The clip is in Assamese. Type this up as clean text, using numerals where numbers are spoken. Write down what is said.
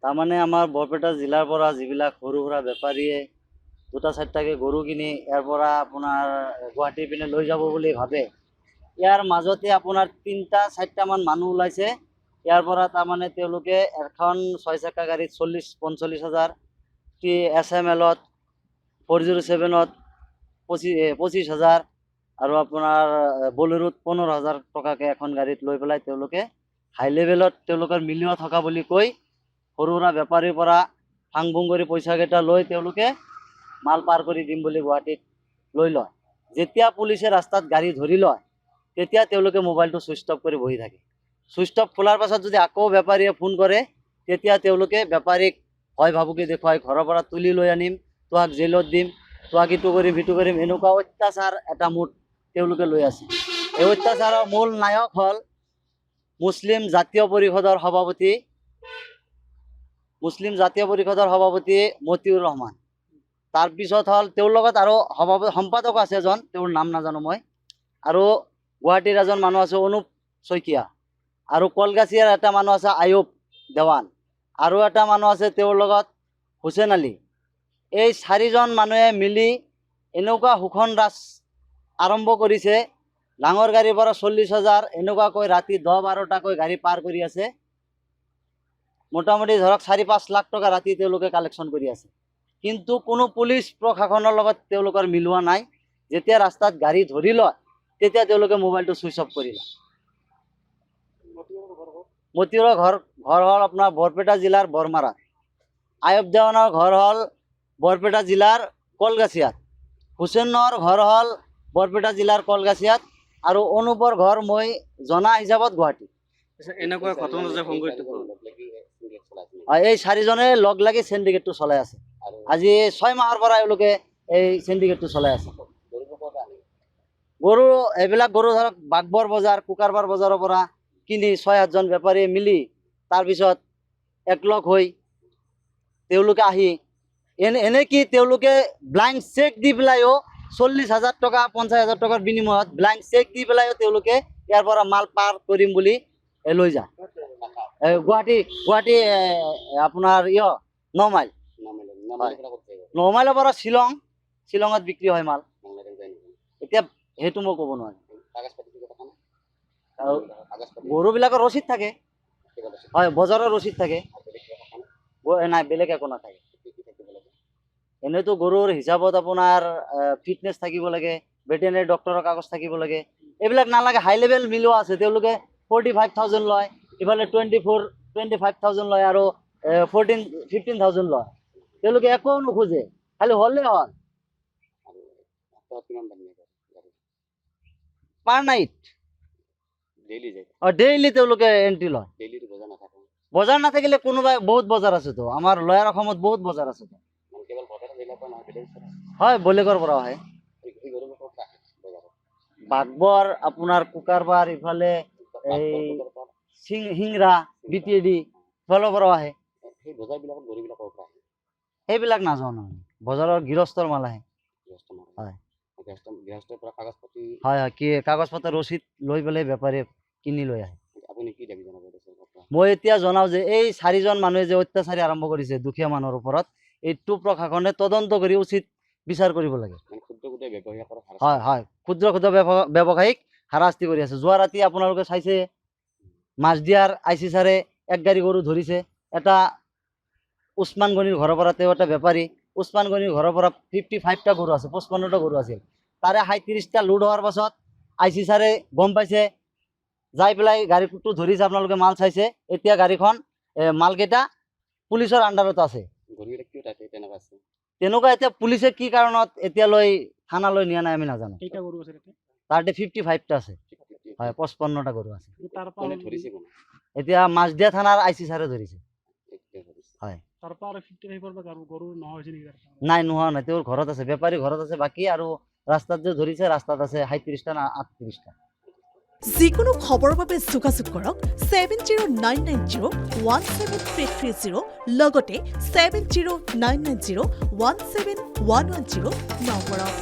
তাৰমানে আমাৰ বৰপেটা জিলাৰ পৰা যিবিলাক সৰু সুৰা বেপাৰীয়ে দুটা চাৰিটাকৈ গৰু কিনি ইয়াৰ পৰা আপোনাৰ গুৱাহাটী পিনে লৈ যাব বুলি ভাবে, ইয়াৰ মাজতে আপোনাৰ ৩টা ৪টামান মানুহ ওলাইছে। ইয়াৰ পৰা তাৰমানে তেওঁলোকে এখন ৬ চকা গাড়ীত ৪০-৪৫ হাজাৰ, SML-ত 407-ত 25 হাজাৰ আৰু আপোনাৰ বলেৰোত 15 হাজাৰ টকাকৈ এখন গাড়ীত লৈ পেলাই তেওঁলোকে হাই লেভেলত তেওঁলোকৰ মিলিও থকা বুলি কৈ সৰু সুৰা বেপাৰীৰ পৰা ফাং ফুং কৰি পইচাকেইটা লৈ তেওঁলোকে মাল পাৰ কৰি দিম বুলি গুৱাহাটীত লৈ লয়। যেতিয়া পুলিচে ৰাস্তাত গাড়ী ধৰি লয় তেতিয়া তেওঁলোকে মোবাইলটো ছুইচ অফ কৰি বহি থাকে। ছুইচ অফ খোলাৰ পাছত যদি আকৌ বেপাৰীয়ে ফোন কৰে তেতিয়া তেওঁলোকে বেপাৰীক ভয় ভাবুকি দেখুৱাই ঘৰৰ পৰা তুলি লৈ আনিম, তোক জেলত দিম, তোক ইটো কৰিম সিটো কৰিম, এনেকুৱা অত্যাচাৰ এটা মুড তেওঁলোকে লৈ আছে। এই অত্যাচাৰৰ মূল নায়ক হ'ল মুছলিম জাতীয় পৰিষদৰ সভাপতি মতিউৰ ৰহমান। তাৰপিছত হ'ল তেওঁৰ লগত আৰু সম্পাদক আছে এজন, তেওঁৰ নাম নাজানো মই, আৰু গুৱাহাটীৰ এজন মানুহ আছে অনুপ শইকীয়া, আৰু কলগাছিয়াৰ এটা মানুহ আছে আয়ুব দেৱান, আৰু এটা মানুহ আছে তেওঁৰ লগত হুছেইন আলী। এই 4জন মানুহে মিলি এনেকুৱা শোষণ ৰাজ আৰম্ভ কৰিছে। ডাঙৰ গাড়ীৰ পৰা 40 হাজাৰ এনেকুৱাকৈ ৰাতি 10-12টাকৈ গাড়ী পাৰ কৰি আছে। মোটামুটি ধৰক 4-5 লাখ টকা ৰাতি তেওঁলোকে কালেকশ্যন কৰি আছে। কিন্তু কোনো পুলিচ প্ৰশাসনৰ লগত তেওঁলোকৰ মিলোৱা নাই। যেতিয়া ৰাস্তাত গাড়ী ধৰি লয় তেতিয়া তেওঁলোকে মোবাইলটো ছুইচ অফ কৰি লয়। মতিউৰৰ ঘৰ হ'ল আপোনাৰ বৰপেটা জিলাৰ বৰমাৰা, আয়ুব দেৱানৰ ঘৰ হ'ল বৰপেটা জিলাৰ কলগাছিয়াত, হুছেইনৰ ঘৰ হ'ল বৰপেটা জিলাৰ কলগাছিয়াত, আৰু অনুপৰ ঘৰ মই জনা হিচাপত গুৱাহাটী। এনেকুৱা ঘটনা যে সংঘটিত এই 4জনে লগ লাগি সিন্ডিকেটটো চলাই আছে। আজি 6 মাহৰ পৰা এওঁলোকে এই সিন্ডিকেটটো চলাই আছে। গৰু এইবিলাক গৰু ধৰক বাগবৰ বজাৰ, কুকাৰবাৰ বজাৰৰ পৰা কিনি 6-7জন বেপাৰীয়ে মিলি তাৰপিছত একলগ হৈ তেওঁলোকে আহি এনে কি তেওঁলোকে ব্লাইণ্ড চেক দি পেলাইও 40 হাজাৰ টকা 50 হাজাৰ টকাৰ বিনিময়ত ব্লাইণ্ড চেক দি পেলাইও তেওঁলোকে ইয়াৰ পৰা মাল পাৰ কৰিম বুলি লৈ যায়। গুৱাহাটী আপোনাৰ 9 মাইল, 9 মাইলৰ পৰা শ্বিলঙত বিক্ৰী হয় মাল। এতিয়া সেইটো মই ক'ব নোৱাৰিম। গৰুবিলাকৰ ৰচিদ থাকে, হয়, বজাৰৰ ৰচিদ থাকে, নাই বেলেগ একো নাথাকে। এনেতো গৰুৰ হিচাপত আপোনাৰ ফিটনেছ থাকিব লাগে, ভেটেনেৰী ডক্টৰৰ কাগজ থাকিব লাগে, এইবিলাক নালাগে। হাই লেভেল মিলোৱা আছে, তেওঁলোকে 45,000 লয়, ইফালে 25,000 লয়, আৰু 15,000 লয়। তেওঁলোকে একো নোখোজে, খালি হ'লেই হ'ল। পাৰ নাইট ডেইলি তেওঁলোকে এণ্ট্ৰি লয়। বজাৰ নাথাকিলে কোনোবাই বহুত বজাৰ আছেতো, আমাৰ লয়াৰ অসমত বহুত বজাৰ আছেতো। হয়, বেলেগৰ পৰা আহে। বাগবৰ আপোনাৰ কুকাৰবাৰ, ইফালে এই সিংৰা BTAD ফালৰ পৰা আহে। সেইবিলাক নাজানো, বজাৰৰ গৃহস্থৰ মাল আহে। হয় হয়, কি কাগজ পত্ৰ ৰচিদ লৈ পেলাই বেপাৰীয়ে কিনি লৈ আহে। মই এতিয়া জনাও যে এই 4জন মানুহে যে অত্যাচাৰী আৰম্ভ কৰিছে দুখীয়া মানুহৰ ওপৰত, এইটো প্ৰশাসনে তদন্ত কৰি উচিত বিচাৰ কৰিব লাগে। হয় হয়, ক্ষুদ্ৰ ব্যৱসায়িক হাৰাশাস্তি কৰি আছে। যোৱা ৰাতি আপোনালোকে চাইছে মাছদিয়াৰ IC ছাৰে এক গাড়ী গৰু ধৰিছে। এটা উছমান গনিৰ ঘৰৰ পৰা, তেওঁ এটা বেপাৰী, উছমান গনিৰ ঘৰৰ পৰা 55টা গৰু আছে, 55টা গৰু আছিল। তাৰে 37টা লোড হোৱাৰ পাছত IC ছাৰে গম পাইছে, যাই পেলাই গাড়ীটো ধৰিছে। আপোনালোকে মাল চাইছে। এতিয়া গাড়ীখন মালকেইটা পুলিচৰ আণ্ডাৰত আছে। তেনেকুৱা এতিয়া পুলিচে কি কাৰণত এতিয়ালৈ থানালৈ নিয়া নাই আমি নাজানো। তাতে 55টা আছে, হয়, 55টা গৰু আছে। এতিয়া মাছদিয়া থানাৰ IC ছাৰে ধৰিছে। হয়, নাই, নোহোৱা নাই, তেওঁৰ ঘৰত আছে, বেপাৰী ঘৰত আছে বাকী, আৰু ৰাস্তাত যে ধৰিছে ৰাস্তাত আছে 37টা না 38টা। যিকোনো খবৰৰ বাবে যোগাযোগ কৰক 7099017330 লগতে 7099017110 নম্বৰত।